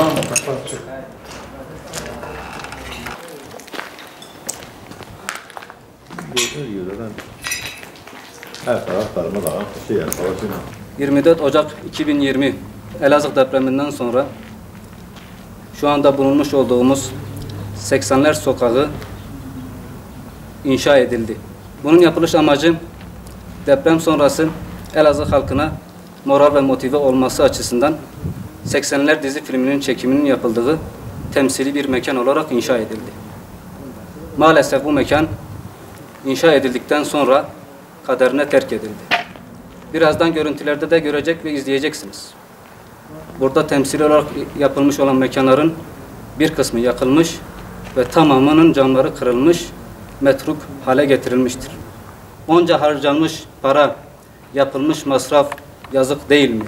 Tamam mı? Kapat çık. Her taraf darmadağın, 24 Ocak 2020 Elazığ depreminden sonra şu anda bulunmuş olduğumuz 80'ler sokağı inşa edildi. Bunun yapılış amacı deprem sonrası Elazığ halkına moral ve motive olması açısından 80'ler dizi filminin çekiminin yapıldığı temsili bir mekan olarak inşa edildi. Maalesef bu mekan inşa edildikten sonra kaderine terk edildi. Birazdan görüntülerde de görecek ve izleyeceksiniz. Burada temsili olarak yapılmış olan mekanların bir kısmı yakılmış ve tamamının camları kırılmış, metruk hale getirilmiştir. Onca harcanmış para, yapılmış masraf yazık değil mi?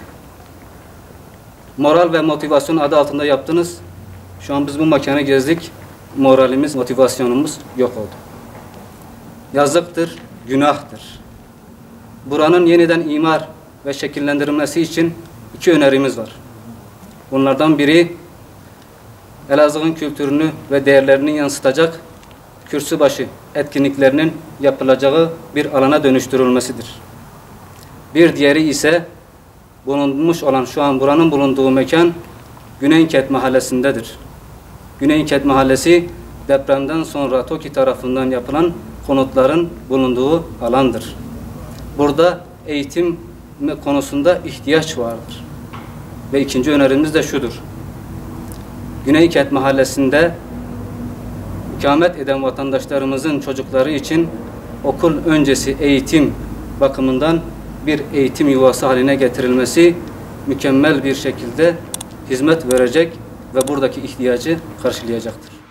Moral ve motivasyon adı altında yaptınız. Şu an biz bu mekanı gezdik. Moralimiz, motivasyonumuz yok oldu. Yazıktır, günahtır. Buranın yeniden imar ve şekillendirilmesi için 2 önerimiz var. Bunlardan biri Elazığ'ın kültürünü ve değerlerini yansıtacak kürsübaşı etkinliklerinin yapılacağı bir alana dönüştürülmesidir. Bir diğeri ise bulunmuş olan şu an buranın bulunduğu mekan Güneyket Mahallesi'ndedir. Güneyket Mahallesi depremden sonra TOKİ tarafından yapılan konutların bulunduğu alandır. Burada eğitim konusunda ihtiyaç vardır. Ve ikinci önerimiz de şudur. Güneyket Mahallesi'nde ikamet eden vatandaşlarımızın çocukları için okul öncesi eğitim bakımından bir eğitim yuvası haline getirilmesi mükemmel bir şekilde hizmet verecek ve buradaki ihtiyacı karşılayacaktır.